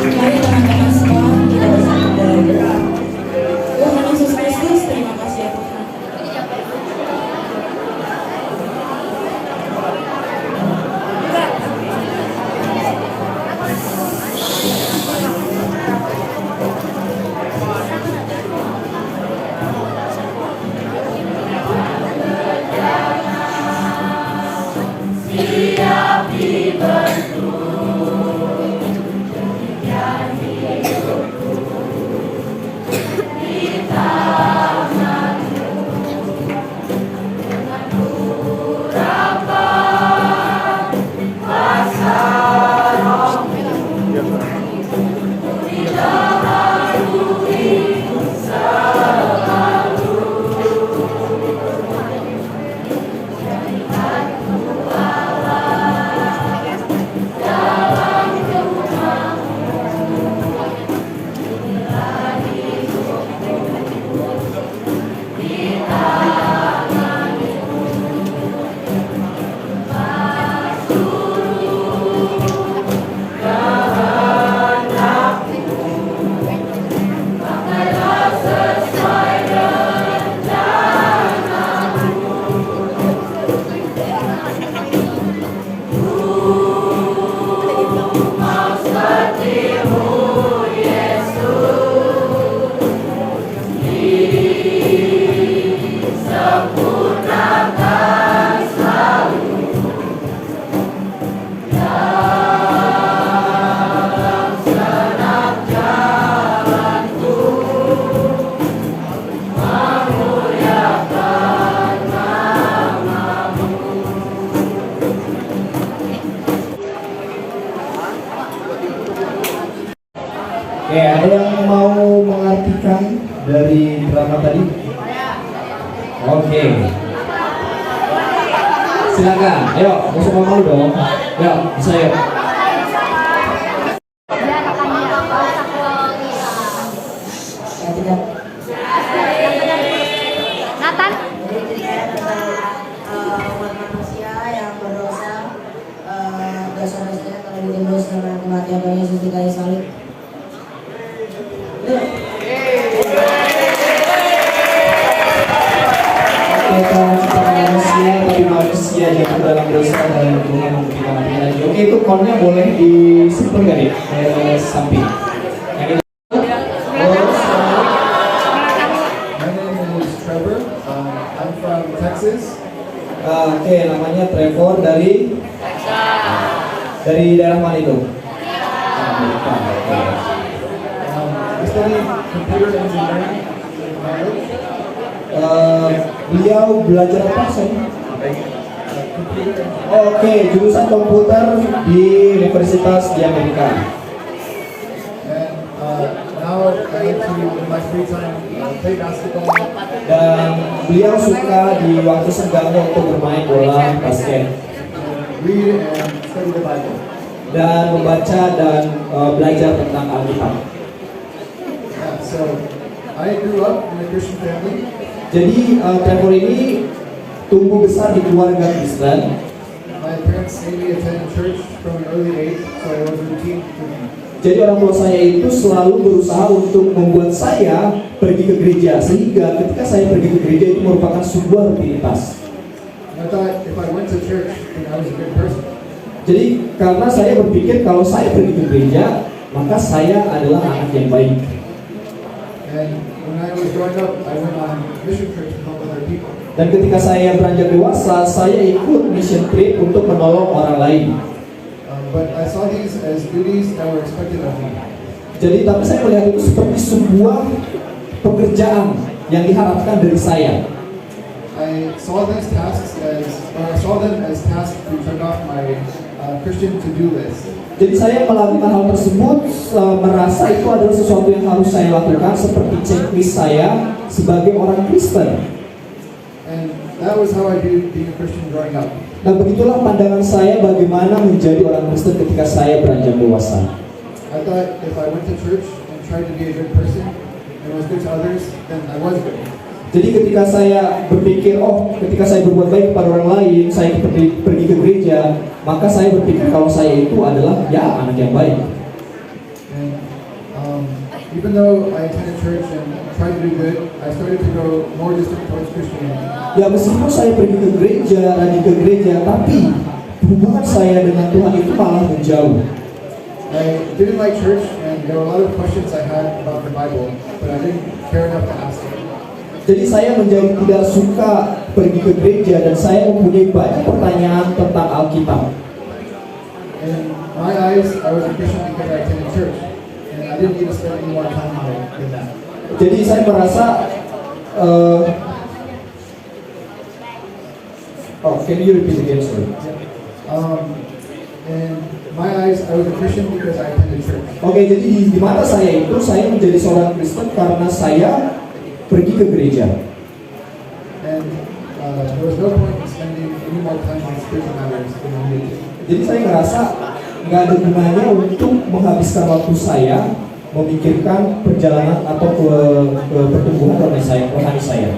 Mari teman-teman semua kita bersama dalam doa. Tuhan Yesus Kristus, terima kasih ya Tuhan. Siap dibentuk. Oke, ada yang mau mengartikan dari drama tadi? Oke. Silakan, ayo, gak usah malu dong. Ayo, bisa yuk. Nathan. Umat manusia yang berdosa, dosa-dosanya telah ditembus dengan kematian Tuhan Yesus di kayu salib. Kita manusia, tapi manusia jatuh dalam dosa dan Tuhan memberikan mati lagi. Oke, itu konnya boleh disimpan nggak nih? Samping. Yang ini. My name is Trevor. I'm from Texas. Oke, namanya Trevor dari daerah mana itu? Amerika. Oke. I study computer engineering. Beliau belajar apa sih? Oke, jurusan komputer di universitas di Amerika. And now I like to, in my free time, play basketball. Dan beliau suka di waktu senggangnya untuk bermain bola basket. Read and study the Bible. Dan membaca dan belajar tentang Alkitab. Yeah, so I grew up in a Christian family. Jadi Trevor ini tumbuh besar di keluarga Kristen. My parents made me attend church from an early age, so it was a routine for me. Jadi orang tua saya itu selalu berusaha untuk membuat saya pergi ke gereja, sehingga ketika saya pergi ke gereja itu merupakan sebuah rutinitas. And I thought if I went to church, then I was a good person. Jadi karena saya berpikir kalau saya pergi ke gereja, maka saya adalah anak yang baik. And when I was growing up, I went on mission trips to help other people. Dan ketika saya beranjak dewasa, saya ikut mission trip untuk menolong orang lain. But I saw these as duties that were expected of me. Jadi tapi saya melihat itu seperti sebuah pekerjaan yang diharapkan dari saya. I saw these tasks as, or I saw them as tasks to check off my Christian to-do list. Jadi saya melakukan hal tersebut merasa itu adalah sesuatu yang harus saya lakukan seperti checklist saya sebagai orang Kristen. And that was how I did being a Christian growing up. Nah begitulah pandangan saya bagaimana menjadi orang Kristen ketika saya beranjak dewasa. I thought if I went to church and tried to be a good person and was good to others, then I was good. Jadi ketika saya berpikir, ketika saya berbuat baik kepada orang lain, saya pergi ke gereja, maka saya berpikir kalau saya itu adalah ya anak yang baik. And even though I attended church and tried to do good, I started to go more distant towards Christianity. Ya meskipun saya pergi ke gereja, rajin ke gereja, tapi hubungan saya dengan Tuhan itu malah menjauh. I didn't like church, and there were a lot of questions I had about the Bible, but I didn't care enough to ask them. Jadi saya menjadi tidak suka pergi ke gereja dan saya mempunyai banyak pertanyaan tentang Alkitab. In my eyes, I was a Christian because I attended church, and I didn't need to spend any more time with that. Jadi saya merasa, can you repeat again, sorry? In my eyes, I was a Christian because I attended church. Oke, jadi di mata saya itu saya menjadi seorang Kristen karena saya pergi ke gereja. And there was no point in spending any more time on spiritual matters than I needed to. Jadi saya ngerasa nggak ada gunanya untuk menghabiskan waktu saya memikirkan perjalanan atau ke pertumbuhan rohani saya.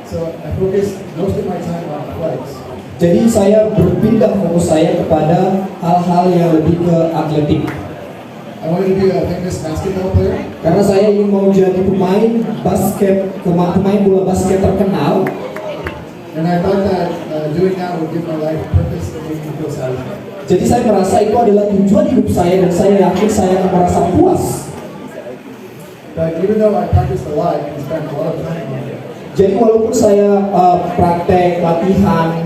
So I focused most of my time on athletics. Jadi saya berpindah fokus saya kepada hal-hal yang lebih ke atletik. I wanted to be a famous basketball player, Karena saya ingin mau jadi pemain bola basket terkenal. and I thought that doing that would give my life purpose and make me feel satisfied. Jadi saya merasa itu adalah tujuan hidup saya dan saya yakin saya akan merasa puas. But even though I practiced a lot and spent a lot of time on it, Jadi walaupun saya praktek, latihan,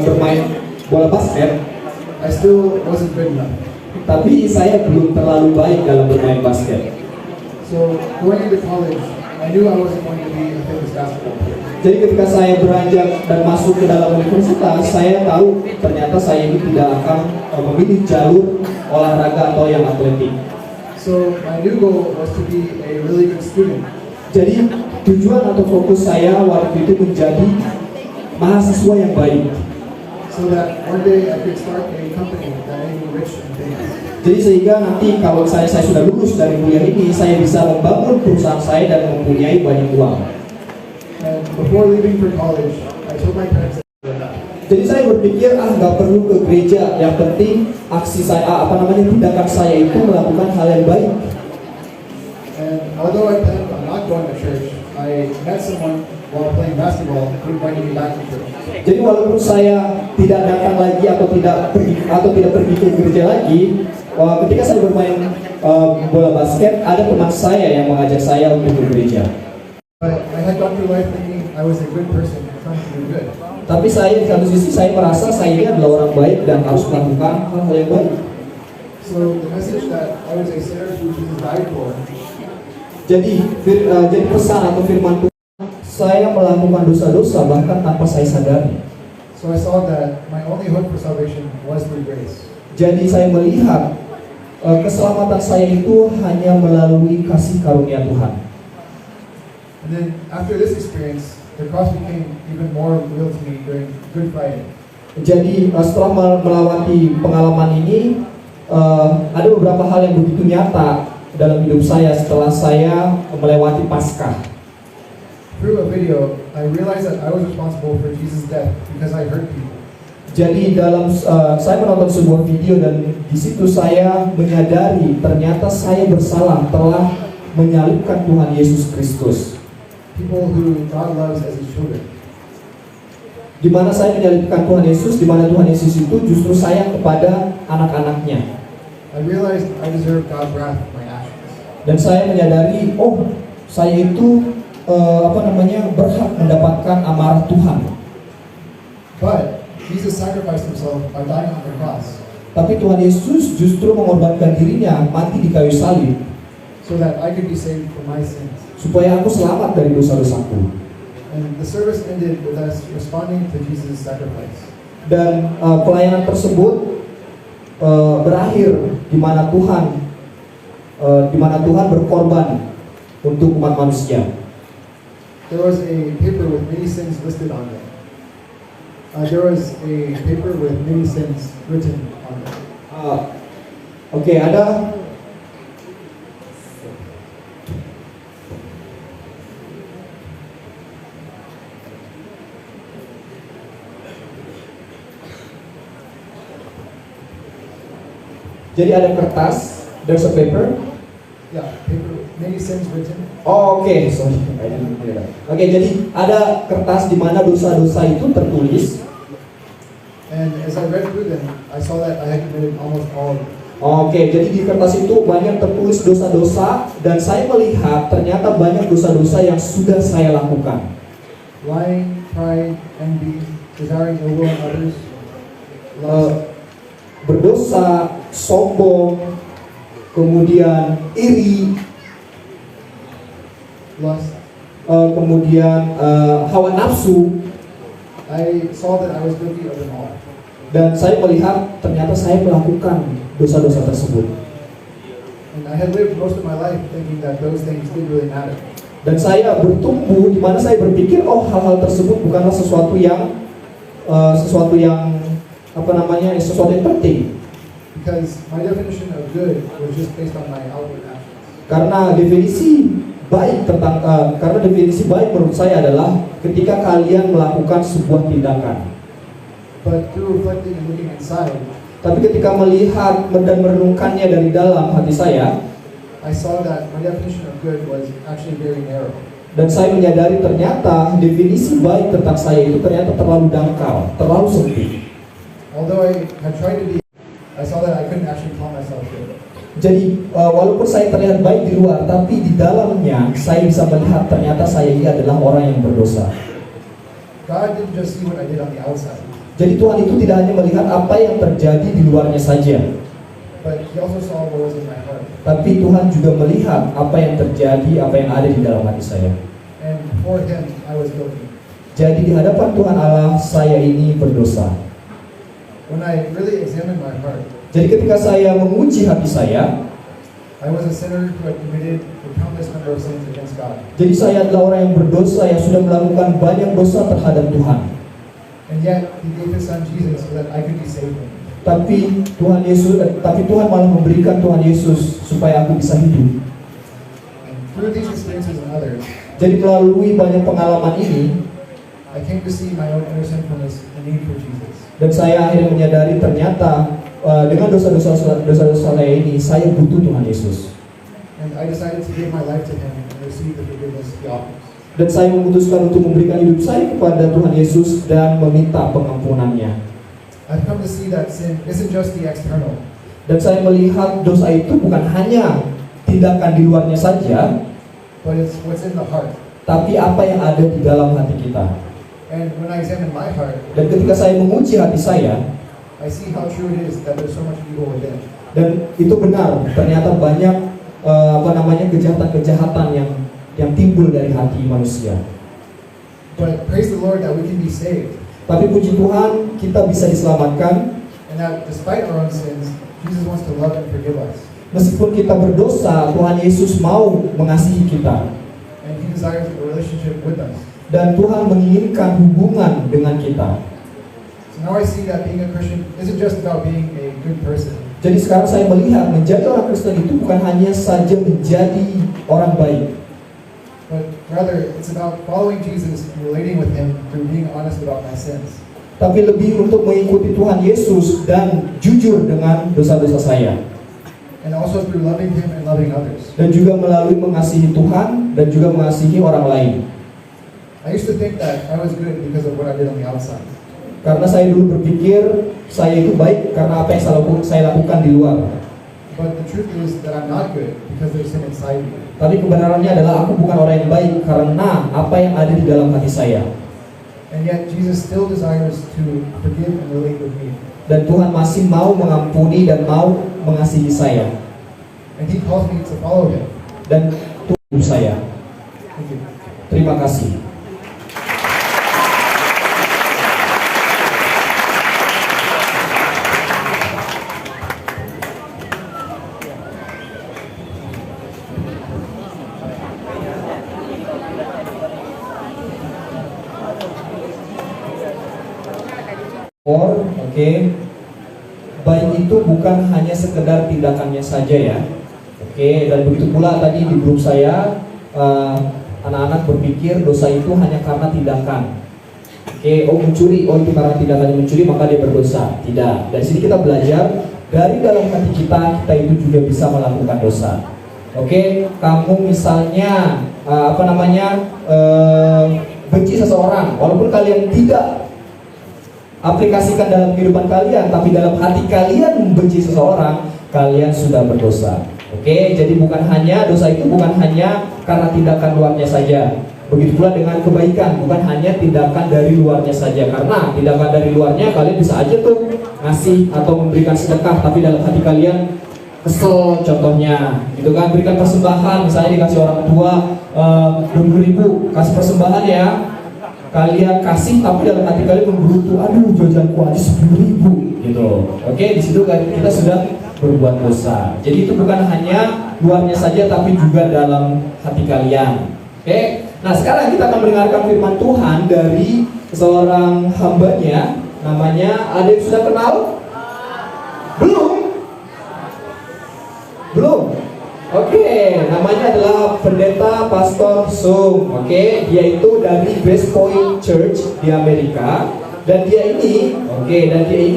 bermain bola basket, I still wasn't good enough. tapi saya belum terlalu baik dalam bermain basket. So going into college, I knew I wasn't going to be a famous basketball player. Jadi ketika saya beranjak dan masuk ke dalam universitas, saya tahu ternyata saya ini tidak akan memilih jalur olahraga atau yang atletik. So my new goal was to be a really good student. Jadi tujuan atau fokus saya waktu itu menjadi mahasiswa yang baik. So that one day I could start a company that made me rich and famous. Jadi sehingga nanti kalau saya sudah lulus dari kuliah ini, saya bisa membangun perusahaan saya dan mempunyai banyak uang. And before leaving for college, I told my parents that Jadi saya berpikir nggak perlu ke gereja, yang penting aksi saya tindakan saya itu melakukan hal yang baik. And although I planned on not going to church, I met someone while playing basketball who invited me back to church. Jadi walaupun saya tidak datang lagi atau tidak pergi ke gereja lagi, ketika saya bermain bola basket, ada teman saya yang mengajak saya untuk ke gereja. But I had gone through life thinking I was a good person trying to do good. Tapi saya di satu sisi saya merasa saya ini adalah orang baik dan harus melakukan hal-hal yang baik. So the message that I was a sinner who Jesus died for Jadi pesan atau firman Tuhan, saya melakukan dosa-dosa bahkan tanpa saya sadari. So I saw that my only hope for salvation was through grace. Jadi saya melihat keselamatan saya itu hanya melalui kasih karunia Tuhan. And then after this experience, the cross became even more real to me during Good Friday. Jadi setelah melewati pengalaman ini, ada beberapa hal yang begitu nyata dalam hidup saya setelah saya melewati Paskah. Through a video, I realized that I was responsible for Jesus' death because I hurt people. Jadi saya menonton sebuah video dan di situ saya menyadari ternyata saya bersalah telah menyalibkan Tuhan Yesus Kristus. People who God loves as His children. Di mana saya menyalibkan Tuhan Yesus, di mana Tuhan Yesus itu justru sayang kepada anak-anaknya. I realized I deserve God's wrath for my actions. Dan saya menyadari, saya itu berhak mendapatkan amarah Tuhan. But Jesus sacrificed Himself by dying on the cross, Tapi Tuhan Yesus justru mengorbankan dirinya mati di kayu salib so that I could be saved from my sins. supaya aku selamat dari dosa-dosaku. And the service ended with us responding to Jesus' sacrifice. Dan pelayanan tersebut berakhir di mana Tuhan berkorban untuk umat manusia. There was a paper with many sins listed on it. There was a paper with many sins written on it. Ada Jadi ada kertas, there's a paper, Yeah, paper many sins written. Oh, oke, sorry. Oke, jadi ada kertas di mana dosa-dosa itu tertulis. And as I read through them, I saw that I had committed almost all of them. Oke, jadi di kertas itu banyak tertulis dosa-dosa dan saya melihat ternyata banyak dosa-dosa yang sudah saya lakukan. Lying, pride, envy, desiring ill will in others, lust, Berdosa, sombong, kemudian iri, lust. kemudian hawa nafsu, I saw that I was guilty of them all. dan saya melihat ternyata saya melakukan dosa-dosa tersebut. And I had lived most of my life thinking that those things didn't really matter. Dan saya bertumbuh di mana saya berpikir, oh, hal-hal tersebut bukanlah sesuatu yang sesuatu yang penting. Because my definition of good was just based on my outward actions. Karena definisi baik menurut saya adalah ketika kalian melakukan sebuah tindakan. But through reflecting and looking inside, Tapi ketika melihat dan merenungkannya dari dalam hati saya, I saw that my definition of good was actually very narrow. dan saya menyadari ternyata definisi baik tentang saya itu ternyata terlalu dangkal, terlalu sempit. Although I had tried to be, I saw that I couldn't actually call myself good. Jadi walaupun saya terlihat baik di luar, tapi di dalamnya saya bisa melihat ternyata saya ini adalah orang yang berdosa. God didn't just see what I did on the outside, Jadi Tuhan itu tidak hanya melihat apa yang terjadi di luarnya saja, but He also saw what was in my heart. tapi Tuhan juga melihat apa yang terjadi, apa yang ada di dalam hati saya. And before Him, I was guilty. Jadi di hadapan Tuhan Allah, saya ini berdosa. When I really examined my heart, Jadi ketika saya menguji hati saya, I was a sinner who had committed a countless number of sins against God. jadi saya adalah orang yang berdosa yang sudah melakukan banyak dosa terhadap Tuhan. And yet, He gave His Son Jesus so that I could be saved. Tapi Tuhan malah memberikan Tuhan Yesus supaya aku bisa hidup. And through these experiences and others, Jadi melalui banyak pengalaman ini, I came to see my own inner sinfulness and need for Jesus. dan saya akhirnya menyadari ternyata dengan dosa-dosa saya ini, saya butuh Tuhan Yesus. And I decided to give my life to Him and receive the forgiveness He offers. Dan saya memutuskan untuk memberikan hidup saya kepada Tuhan Yesus dan meminta pengampunannya. I've come to see that sin isn't just the external, Dan saya melihat dosa itu bukan hanya tindakan di luarnya saja, but it's what's in the heart. tapi apa yang ada di dalam hati kita. And when I examine my heart, Dan ketika saya menguji hati saya, I see how true it is that there's so much evil within. dan itu benar, ternyata banyak kejahatan-kejahatan yang timbul dari hati manusia. But praise the Lord that we can be saved, Tapi puji Tuhan, kita bisa diselamatkan. and that despite our own sins, Jesus wants to love and forgive us. Meskipun kita berdosa, Tuhan Yesus mau mengasihi kita. And He desires a relationship with us. Dan Tuhan menginginkan hubungan dengan kita. So now I see that being a Christian isn't just about being a good person, Jadi sekarang saya melihat menjadi orang Kristen itu bukan hanya saja menjadi orang baik, but rather it's about following Jesus and relating with Him through being honest about my sins. tapi lebih untuk mengikuti Tuhan Yesus dan jujur dengan dosa-dosa saya. And also through loving Him and loving others. Dan juga melalui mengasihi Tuhan dan juga mengasihi orang lain. I used to think that I was good because of what I did on the outside. Karena saya dulu berpikir saya itu baik karena apa yang saya lakukan di luar. But the truth is that I'm not good because there's sin inside me. Tapi kebenarannya adalah aku bukan orang yang baik karena apa yang ada di dalam hati saya. And yet Jesus still desires to forgive and relate with me. Dan Tuhan masih mau mengampuni dan mau mengasihi saya. And He calls me to follow Him. Dan Tuhan saya. Thank you. Terima kasih. Oke. Baik itu bukan hanya sekedar tindakannya saja ya. Oke, dan begitu pula tadi di grup saya anak-anak berpikir dosa itu hanya karena tindakan. Oke, mencuri, itu karena tindakannya mencuri maka dia berdosa. Tidak. Dari sini kita belajar dari dalam hati kita itu juga bisa melakukan dosa. Oke, kamu misalnya benci seseorang, walaupun kalian tidak aplikasikan dalam kehidupan kalian, tapi dalam hati kalian membenci seseorang, kalian sudah berdosa. Oke, jadi bukan hanya dosa itu bukan hanya karena tindakan luarnya saja. Begitu pula dengan kebaikan, bukan hanya tindakan dari luarnya saja. Karena tindakan dari luarnya kalian bisa aja tuh ngasih atau memberikan sedekah, tapi dalam hati kalian kesel, contohnya gitu kan. Berikan persembahan, misalnya dikasih orang tua 20.000, kasih persembahan ya, kalian kasih tapi dalam hati kalian menggerutu, aduh jajanku aja 10.000 gitu. Oke, di situ kita sudah berbuat dosa. Jadi itu bukan hanya luarnya saja tapi juga dalam hati kalian. Oke, nah sekarang kita akan mendengarkan firman Tuhan dari seorang hambanya, namanya, ada yang sudah kenal? Belum? Belum? Oke, namanya adalah Pendeta Pastor Sung. Oke, dia itu dari Grace Point Church di Amerika. Dan dia ini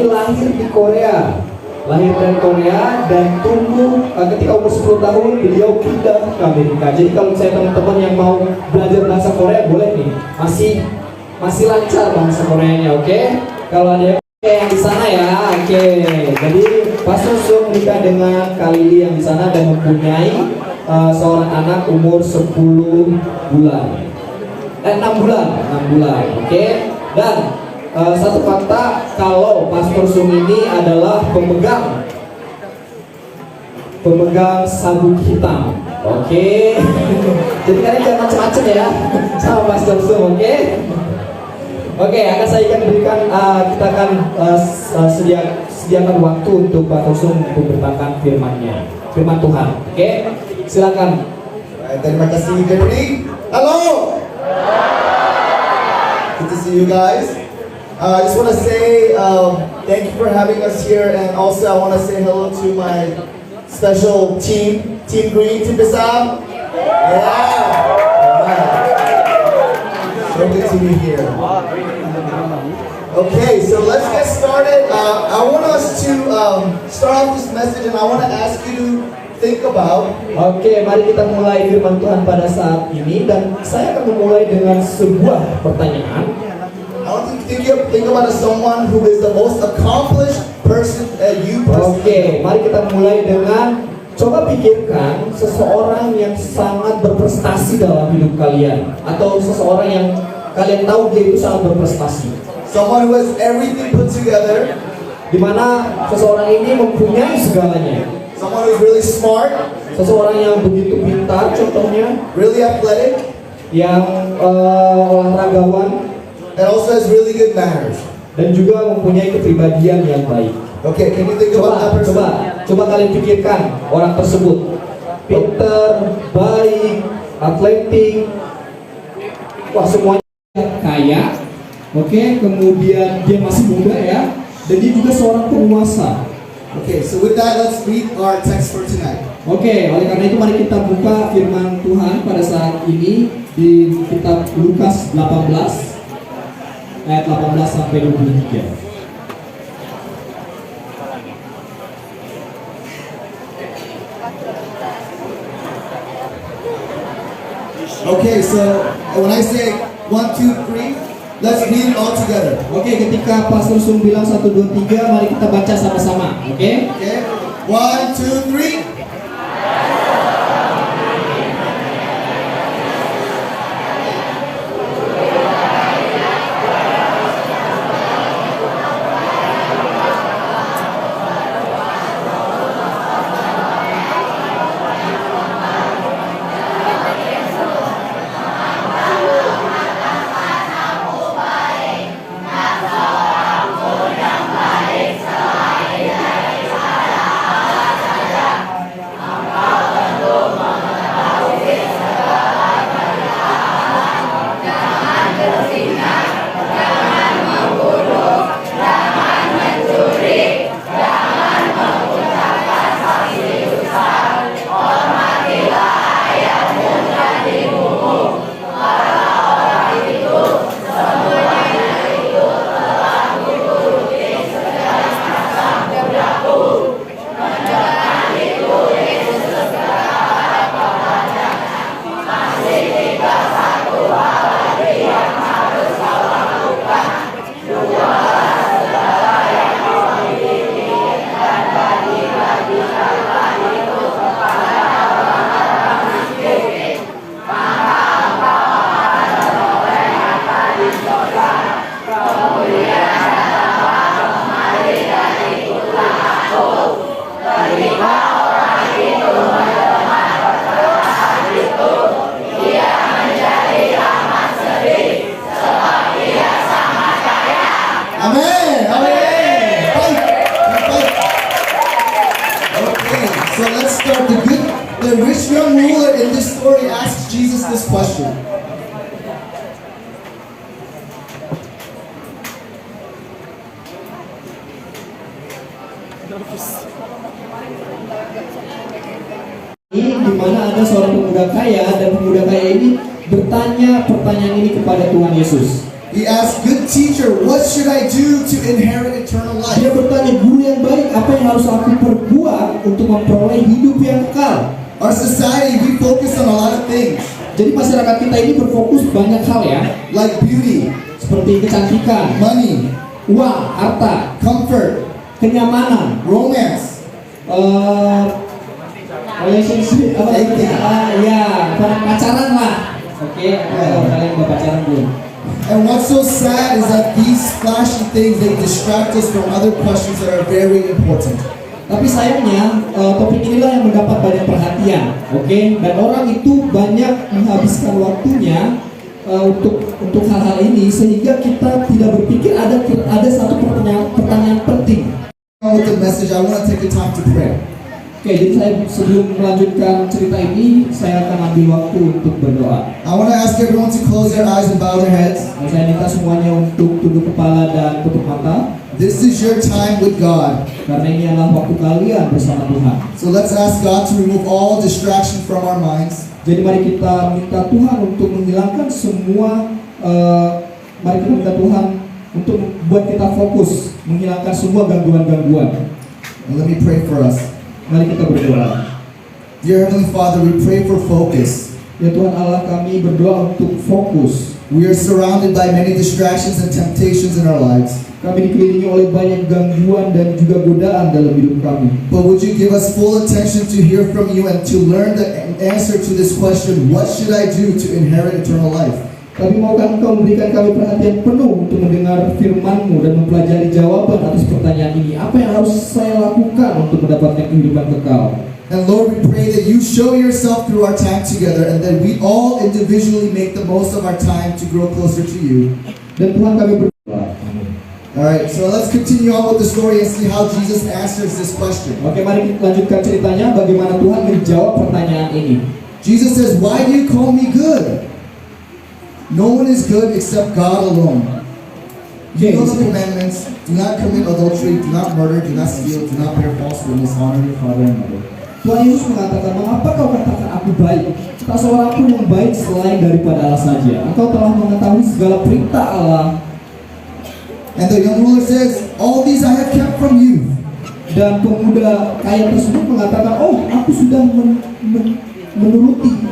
lahir di Korea. Lahir dari Korea dan tumbuh ketika umur 10 tahun beliau pindah ke Amerika. Jadi kalau saya teman-teman yang mau belajar bahasa Korea boleh nih, masih lancar bahasa Koreanya, oke? Kalau ada yang di sana ya, oke. Jadi Pastor Sung menikah dengan Kalili yang di sana dan mempunyai seorang anak umur 10 bulan. 6 bulan, oke? Dan satu fakta, kalau Pastor Sung ini adalah pemegang sabuk hitam. Oke. Jadi kalian jangan macam-macam ya sama Pastor Sung, oke? Oke, akan saya berikan, kita akan sediakan waktu untuk Pastor Sung untuk memberitakan firman Tuhan. Oke, silakan. Terima kasih Jerry. Halo. Good to see you guys. I just want to say thank you for having us here, and also I want to say hello to my special team, Team Green, Team Besar. Yeah. Alright. So good to be here. Okay, so let's get started. I want us to start off this message, and I want to ask you to think about. Oke, mari kita mulai firman Tuhan pada saat ini, dan saya akan memulai dengan sebuah pertanyaan. I want you to think about someone who is the most accomplished person that you personally. Oke, mari kita mulai dengan coba pikirkan seseorang yang sangat berprestasi dalam hidup kalian, atau seseorang yang kalian tahu dia itu sangat berprestasi. Someone who has everything put together. Di mana seseorang ini mempunyai segalanya. Someone who's really smart. Seseorang yang begitu pintar, contohnya, really athletic, yang olahragawan, and also has really good manners. Dan juga mempunyai kepribadian yang baik. Okay, can you think about that person? Coba kalian pikirkan orang tersebut. Pintar, baik, atletik, wah semuanya kaya. Oke, kemudian dia masih muda ya, dan dia juga seorang penguasa. Okay, so with that, let's read our text for tonight. Oke, oleh karena itu mari kita buka firman Tuhan pada saat ini di kitab Lukas 18 ayat 18 sampai 23. Okay, so when I say 1, 2, 3, let's read it all together. Oke, ketika Pastor Sung bilang 1, 2, 3, mari kita baca sama-sama. Oke? Okay, 1, 2, 3. So let's start. The rich young ruler in this story asks Jesus this question. Ini di mana ada seorang pemuda kaya dan pemuda kaya ini bertanya pertanyaan ini kepada Tuhan Yesus. He asked, "Good teacher, what should I do to inherit eternal Dia life?" bertanya, guru yang baik, apa yang harus aku perbuat untuk memperoleh hidup yang kekal? Our society, we focus on a lot of things, Jadi masyarakat kita ini berfokus banyak hal ya, like beauty, seperti kecantikan, money, uang, harta, comfort, kenyamanan, romance. relationship, apa Dating. ya, pacaran lah. Oke, kalian udah pacaran belum? And what's so sad is that these flashy things, they distract us from other questions that are very important. Tapi sayangnya topik inilah yang mendapat banyak perhatian, oke? Dan orang itu banyak menghabiskan waktunya untuk hal-hal ini sehingga kita tidak berpikir ada satu pertanyaan penting. With the message, I want to take a time to pray. Oke, jadi saya sebelum melanjutkan cerita ini, saya akan ambil waktu untuk berdoa. I want to ask everyone to close their eyes and bow their heads. Dan saya minta semuanya untuk tunduk kepala dan tutup mata, This is your time with God. karena ini adalah waktu kalian bersama Tuhan. So let's ask God to remove all distraction from our minds. Jadi mari kita minta Tuhan untuk menghilangkan semua, mari kita minta Tuhan untuk buat kita fokus, menghilangkan semua gangguan-gangguan. And let me pray for us. Mari kita berdoa. Dear Heavenly Father, we pray for focus. Ya Tuhan Allah, kami berdoa untuk fokus. We are surrounded by many distractions and temptations in our lives. Kami dikelilingi oleh banyak gangguan dan juga godaan dalam hidup kami. But would you give us full attention to hear from you and to learn the answer to this question, what should I do to inherit eternal life? Tapi maukah Engkau memberikan kami perhatian penuh untuk mendengar firman-Mu dan mempelajari jawaban atas pertanyaan ini. Apa yang harus saya lakukan untuk mendapatkan kehidupan kekal? And Lord, we pray that you show yourself through our time together and that we all individually make the most of our time to grow closer to you. Dan Tuhan kami berdoa. Alright, so let's continue on with the story and see how Jesus answers this question. Oke, mari kita lanjutkan ceritanya bagaimana Tuhan menjawab pertanyaan ini. Jesus says, "Why do you call me good? No one is good except God alone. You know the commandments, do not commit adultery, do not murder, do not steal, do not bear false witness, honor your father and mother." Tuhan Yesus mengatakan, mengapa kau katakan aku baik? Tak seorang pun yang baik selain daripada Allah saja. Engkau telah mengetahui segala perintah Allah. And the young ruler says, "All these I have kept from you." Dan pemuda kaya tersebut mengatakan, oh aku sudah menuruti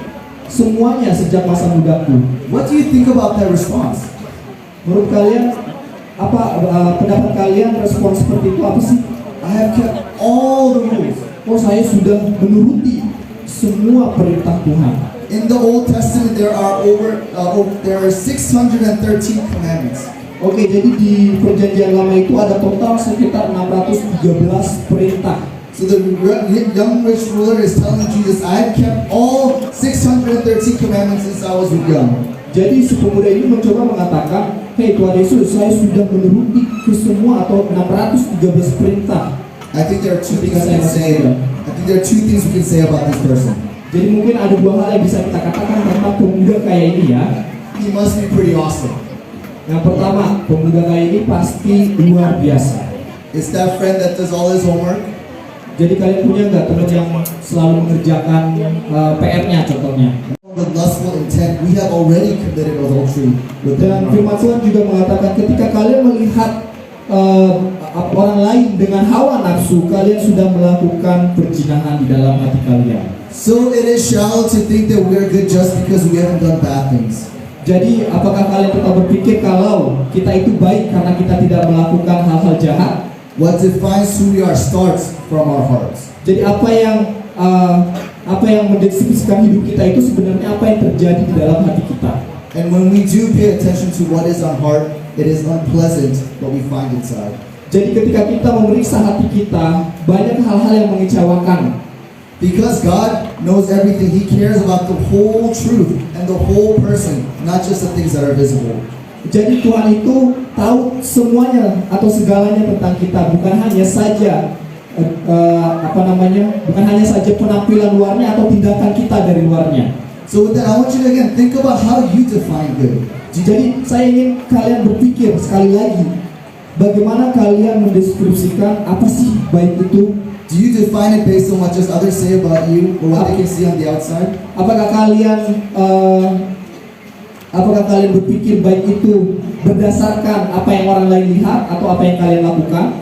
semuanya sejak masa mudaku. What do you think about that response? Menurut kalian, apa pendapat kalian respon seperti itu apa sih? I have kept all the rules. Oh saya sudah menuruti semua perintah Tuhan. In the Old Testament, there are 613 commandments. Oke, jadi di perjanjian lama itu ada total sekitar 613 perintah. So the young rich ruler is telling Jesus, "I have kept all 613 commandments since I was young." Jadi si pemuda ini mencoba mengatakan, hei Tuhan Yesus, saya sudah menuruti ke semua atau 613 perintah. I think there are two things we can say. I think there are two things we can say about this person. Jadi mungkin ada dua hal yang bisa kita katakan tentang pemuda kaya ini ya. He must be pretty awesome. Yang pertama, pemuda kaya ini pasti luar biasa. It's that friend that does all his homework. Jadi kalian punya nggak teman yang selalu mengerjakan PR-nya contohnya? With lustful intent, we have already committed adultery with Dan them. firman Tuhan juga mengatakan ketika kalian melihat orang lain dengan hawa nafsu, kalian sudah melakukan perzinahan di dalam hati kalian. So it is shallow to think that we are good just because we haven't done bad things. Jadi apakah kalian tetap berpikir kalau kita itu baik karena kita tidak melakukan hal-hal jahat? What defines who we are starts from our hearts. Jadi apa yang mendeskripsikan hidup kita itu sebenarnya apa yang terjadi di dalam hati kita. And when we do pay attention to what is our heart, it is unpleasant what we find inside. Jadi ketika kita memeriksa hati kita, banyak hal-hal yang mengecewakan. Because God knows everything, He cares about the whole truth and the whole person, not just the things that are visible. Jadi Tuhan itu tahu semuanya atau segalanya tentang kita, bukan hanya saja bukan hanya saja penampilan luarnya atau tindakan kita dari luarnya. So with that, I want you to again think about how you define good. Jadi saya ingin kalian berpikir sekali lagi, bagaimana kalian mendeskripsikan apa sih baik itu? Do you define it based on what just others say about you or what they can see on the outside? Apakah kalian berpikir baik itu berdasarkan apa yang orang lain lihat atau apa yang kalian lakukan?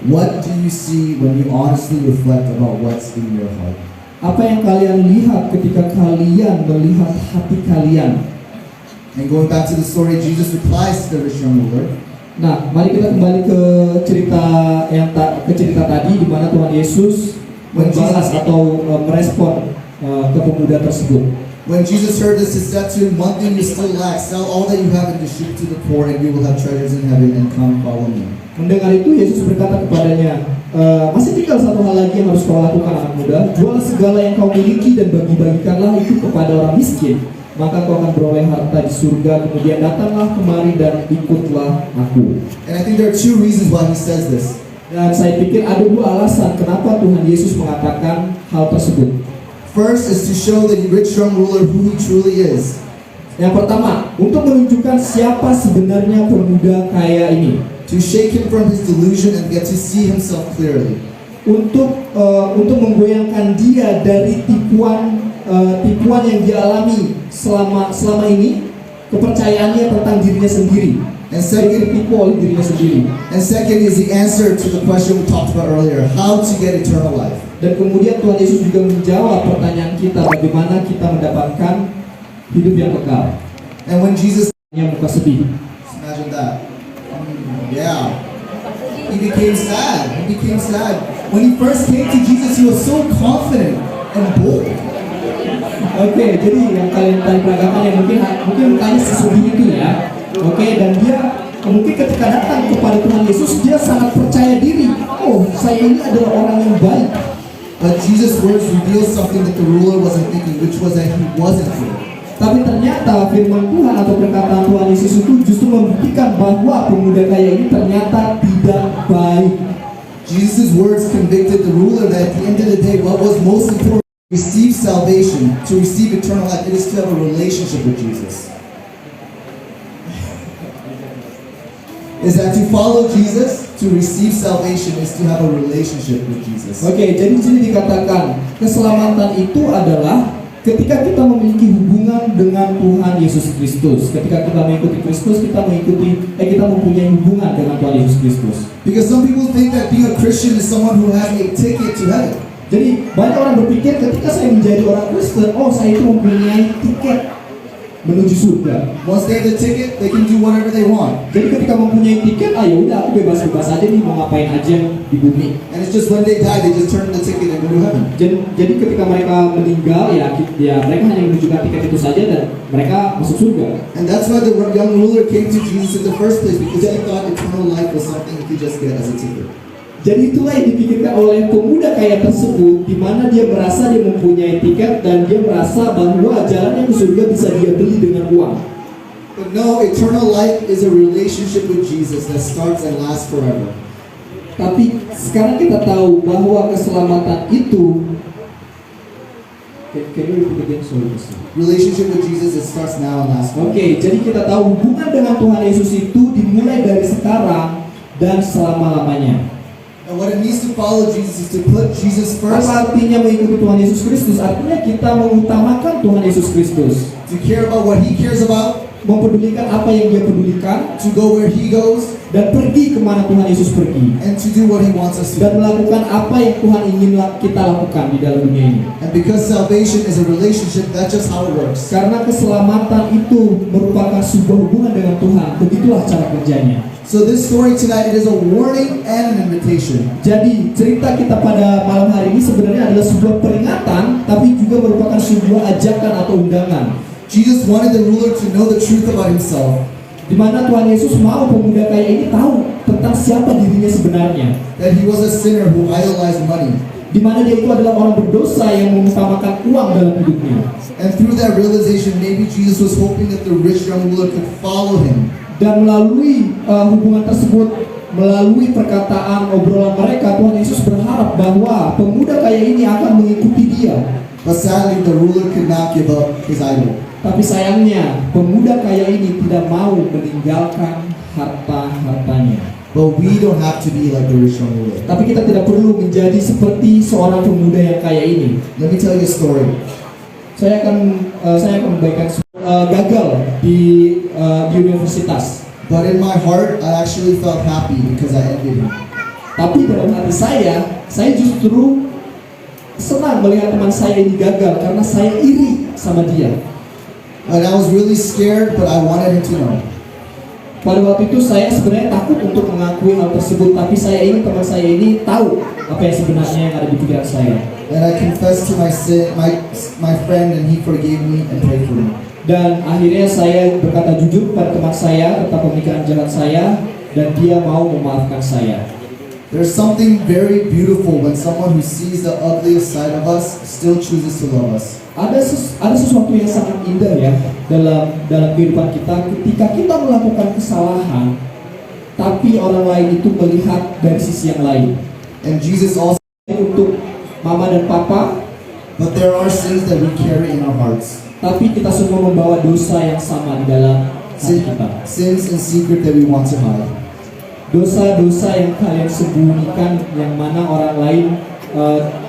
What do you see when you honestly reflect about what's in your heart? Apa yang kalian lihat ketika kalian melihat hati kalian? And going back to the story, Jesus replies to the rich young ruler. Nah, mari kita kembali ke cerita tadi di mana Tuhan Yesus membalas atau merespon ke pemuda tersebut. When Jesus heard this, he said to him, "One thing you still lack: sell all that you have and distribute to the poor, and you will have treasures in heaven. And come, follow me." Mendengar itu, Yesus berkata kepadanya, masih tinggal satu hal lagi yang harus kau lakukan, anak muda. Jual segala yang kau miliki dan bagi-bagikanlah itu kepada orang miskin. Maka kau akan beroleh harta di surga. Kemudian datanglah kemari dan ikutlah aku. And I think there are two reasons why he says this. Dan saya pikir ada dua alasan kenapa Tuhan Yesus mengatakan hal tersebut. First is to show the rich young ruler who he truly is. Yang pertama, untuk menunjukkan siapa sebenarnya pemuda kaya ini. To shake him from his delusion and get to see himself clearly. Untuk menggoyangkan dia dari tipuan yang dia alami selama ini, kepercayaannya tentang dirinya sendiri. And second, Tertipu oleh dirinya sendiri. and second is the answer to the question we talked about earlier: how to get eternal life. Dan kemudian Tuhan Yesus juga menjawab pertanyaan kita, bagaimana kita mendapatkan hidup yang kekal. And when Jesus, Yang muka sedih. imagine that. Yeah. He became sad. He became sad. When he first came to Jesus, he was so confident and bold. Oke, jadi yang kalian tadi peragakan yang mungkin mukanya sesedih itu ya. Oke, dan dia mungkin ketika datang kepada Tuhan Yesus, dia sangat percaya diri. Oh, saya ini adalah orang yang baik. But Jesus' words revealed something that the ruler wasn't thinking, which was that he wasn't good. Tapi ternyata firman Tuhan atau perkataan Tuhan Yesus itu justru membuktikan bahwa pemuda kaya ini ternyata tidak baik. Jesus' words convicted the ruler that at the end of the day, what was most important, to receive salvation, to receive eternal life, it is to have a relationship with Jesus. Is that to follow Jesus, to receive salvation, is to have a relationship with Jesus. Oke, jadi di sini dikatakan keselamatan itu adalah ketika kita memiliki hubungan dengan Tuhan Yesus Kristus. Ketika kita mengikuti Kristus, kita mempunyai hubungan dengan Tuhan Yesus Kristus. Because some people think that being a Christian is someone who has a ticket to heaven. Jadi banyak orang berpikir ketika saya menjadi orang Kristen, oh saya itu mempunyai tiket menuju surga. Once they have the ticket, they can do whatever they want. Jadi ketika mempunyai tiket, ya udah aku bebas-bebas aja nih mau ngapain aja di bumi. And it's just when they die, they just turn the ticket and go to heaven. Jadi ketika mereka meninggal ya mereka hanya menunjukkan tiket itu saja dan mereka masuk surga. And that's why the young ruler came to Jesus in the first place, because he thought eternal life was something he could just get as a ticket. Jadi itulah yang dipikirkan oleh pemuda kaya tersebut, di mana dia merasa dia mempunyai tiket dan dia merasa bahwa jalannya ke surga bisa dia beli dengan uang. But no, eternal life is a relationship with Jesus that starts and lasts forever. Tapi sekarang kita tahu bahwa keselamatan itu Relationship with Jesus, it starts now and lasts forever. Oke, jadi kita tahu hubungan dengan Tuhan Yesus itu dimulai dari sekarang dan selama-lamanya. And what it means to follow Jesus is to put Jesus first, Apa artinya mengikuti Tuhan Yesus Kristus? Artinya kita mengutamakan Tuhan Yesus Kristus, to care about what he cares about, mempedulikan apa yang dia pedulikan, to go where he goes, dan pergi kemana Tuhan Yesus pergi, and to do what he wants us to dan do. melakukan apa yang Tuhan ingin kita lakukan di dalam dunia ini. And because salvation is a relationship, that's just how it works. Karena keselamatan itu merupakan sebuah hubungan dengan Tuhan, begitulah cara kerjanya. So this story tonight, it is a warning and an invitation. Jadi cerita kita pada malam hari ini sebenarnya adalah sebuah peringatan, tapi juga merupakan sebuah ajakan atau undangan. Jesus wanted the ruler to know the truth about himself, Di mana Tuhan Yesus mau pemuda kaya ini tahu tentang siapa dirinya sebenarnya. that he was a sinner who idolized money. Di mana dia itu adalah orang berdosa yang mengutamakan uang dalam hidupnya. And through that realization, maybe Jesus was hoping that the rich young ruler could follow him. Dan melalui hubungan tersebut, melalui perkataan obrolan mereka, Tuhan Yesus berharap bahwa pemuda kaya ini akan mengikuti dia. But sadly, the ruler could not give up his idol. Tapi sayangnya, pemuda kaya ini tidak mau meninggalkan harta-hartanya. But we don't have to be like the rich young ruler. Tapi kita tidak perlu menjadi seperti seorang pemuda yang kaya ini. Let me tell you a story. Saya akan memberikan gagal di universitas. But in my heart, I actually felt happy because I envied him. Tapi dalam hati saya justru senang melihat teman saya ini gagal karena saya iri sama dia. And I was really scared, but I wanted him to know. Pada waktu itu saya sebenarnya takut untuk mengakui hal tersebut, tapi saya ingin teman saya ini tahu apa yang sebenarnya yang ada di pikiran saya. And I confessed to my friend, and he forgave me and prayed for me. Dan akhirnya saya berkata jujur kepada teman saya tentang pemikiran jahat saya, dan dia mau memaafkan saya. There's something very beautiful when someone who sees the ugliest side of us still chooses to love us. Ada sesuatu yang sangat indah ya dalam kehidupan kita ketika kita melakukan kesalahan, tapi orang lain itu melihat dari sisi yang lain. And Jesus also, Untuk mama dan papa, but there are sins that we carry in our hearts. tapi kita semua membawa dosa yang sama di dalam hati kita. Sins in secret that we want to hide. Dosa-dosa yang kalian sembunyikan yang mana orang lain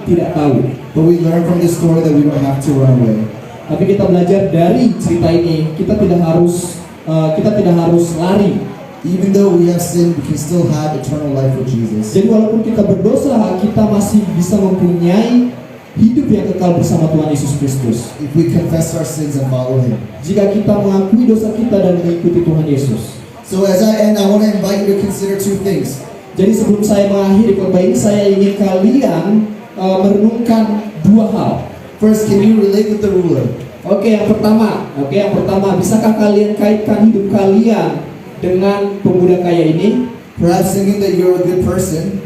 tidak tahu. But we learn from this story that we don't have to run away. Tapi kita belajar dari cerita ini, kita tidak harus lari. Even though we have sinned, we can still have eternal life with Jesus. Jadi walaupun kita berdosa, kita masih bisa mempunyai hidup yang kekal bersama Tuhan Yesus Kristus. If we confess our sins and follow Him. Jika kita mengakui dosa kita dan mengikuti Tuhan Yesus. So as I end, I want to invite you to consider two things. Jadi sebelum saya mengakhiri khotbah ini, saya ingin kalian merenungkan dua hal. First, can you relate with the ruler? Yang pertama, bisakah kalian kaitkan hidup kalian dengan pemuda kaya ini? Perhaps thinking that you're a good person,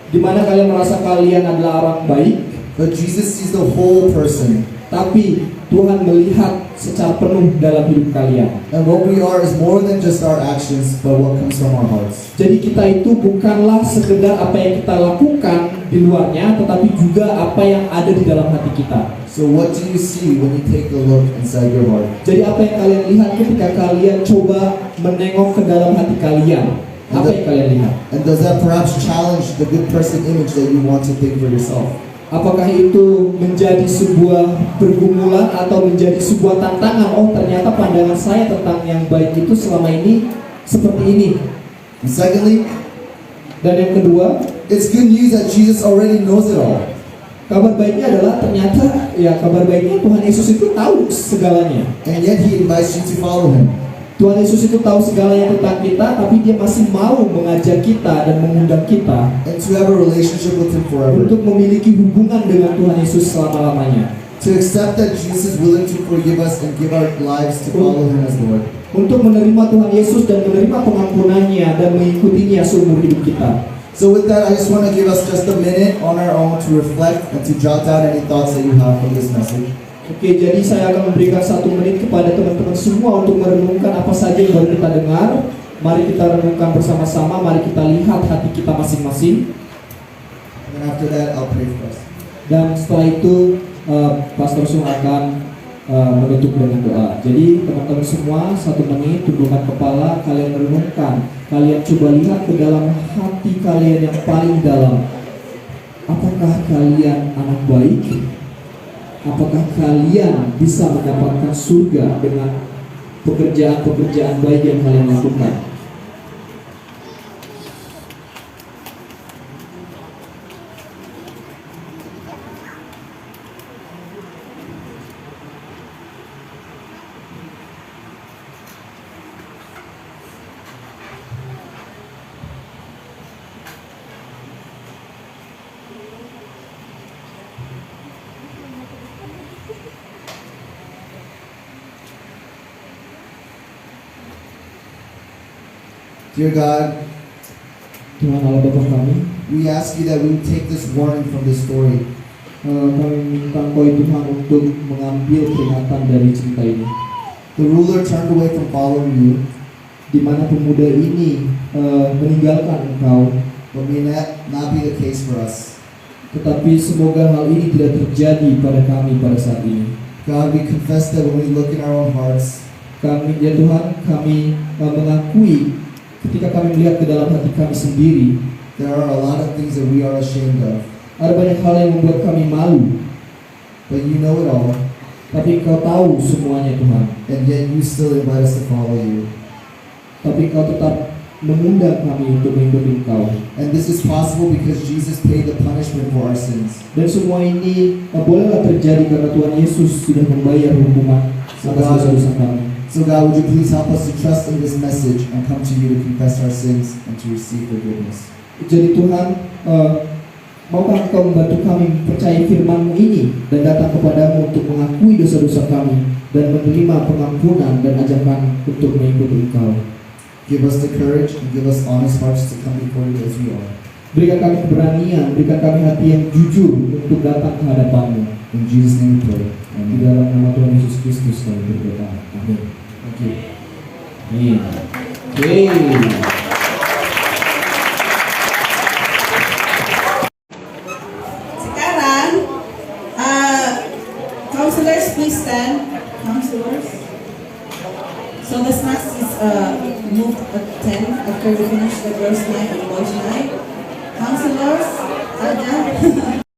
Di mana kalian merasa kalian adalah orang baik, but Jesus sees the whole person. tapi Tuhan melihat secara penuh dalam hidup kalian. And what we are is more than just our actions, but what comes from our hearts. Jadi kita itu bukanlah sekedar apa yang kita lakukan di luarnya, tetapi juga apa yang ada di dalam hati kita. So what do you see when you take a look inside your heart? Jadi apa yang kalian lihat ketika kalian coba menengok ke dalam hati kalian? Apa yang kalian lihat? And does that perhaps challenge the good person image that you want to think for yourself? Apakah itu menjadi sebuah pergumulan atau menjadi sebuah tantangan? Oh, ternyata pandangan saya tentang yang baik itu selama ini seperti ini. And secondly, Dan yang kedua, it's good news that Jesus already knows it all. kabar baiknya adalah ternyata kabar baiknya Tuhan Yesus itu tahu segalanya. And yet He invites you to follow Him. Tuhan Yesus itu tahu segalanya tentang kita, tapi Dia masih mau mengajak kita dan mengundang kita And to have a relationship with Him forever. untuk memiliki hubungan dengan Tuhan Yesus selama-lamanya. To accept that Jesus is willing to forgive us and give our lives to follow Him as Lord. Untuk menerima Tuhan Yesus dan menerima pengampunannya dan mengikutinya seumur hidup kita. So with that, I just want to give us just a minute on our own to reflect and to jot down any thoughts that you have from this message. Oke, jadi saya akan memberikan 1 menit kepada teman-teman semua untuk merenungkan apa saja yang baru kita dengar. Mari kita renungkan bersama-sama, mari kita lihat hati kita masing-masing. And then after that, I'll pray for us. Dan setelah itu, Pastor Sung akan menutup dengan doa. Jadi teman-teman semua, 1 menit, tundukkan kepala, kalian renungkan. Kalian coba lihat ke dalam hati kalian yang paling dalam. Apakah kalian anak baik? Apakah kalian bisa mendapatkan surga dengan pekerjaan-pekerjaan baik yang kalian lakukan? Dear God, Tuhan Allah Bapa kami, we ask you that we would take this warning from this story. kami minta Engkau Tuhan untuk mengambil peringatan dari cerita ini. The ruler turned away from following you. di mana pemuda ini meninggalkan Engkau. But may that not be the case for us. Tetapi semoga hal ini tidak terjadi pada kami pada saat ini. God, we confess that when we look in our own hearts, Kami, ya Tuhan, kami mengakui ketika kami melihat ke dalam hati kami sendiri, there are a lot of things that we are ashamed of. ada banyak hal yang membuat kami malu. But you know it all, Tapi Engkau tahu semuanya Tuhan. and yet you still invite us to follow you. Tapi Engkau tetap mengundang kami untuk mengikuti Engkau. And this is possible because Jesus paid the punishment for our sins. Dan semua ini bolehlah terjadi karena Tuhan Yesus sudah membayar hukuman atas dosa-dosa kami. So God, would you please help us to trust in this message and come to you to confess our sins and to receive forgiveness. Jadi Tuhan, maukah Engkau membantu kami percaya firman-Mu ini dan datang kepadamu untuk mengakui dosa-dosa kami dan menerima pengampunan dan ajakan untuk mengikuti Engkau. Give us the courage and give us honest hearts to come before you as we are. Berikan kami keberanian, berikan kami hati yang jujur untuk datang ke hadapan-Mu. In Jesus' name we pray. Di Amen. dalam nama Tuhan Yesus Kristus kami berdoa. Amin. Thank you. Amin. Oke. Sekarang, counselors please stand. Counselors. So the snacks is moved at 10 after we finish the girls' night and boys' night. Counselors, are done.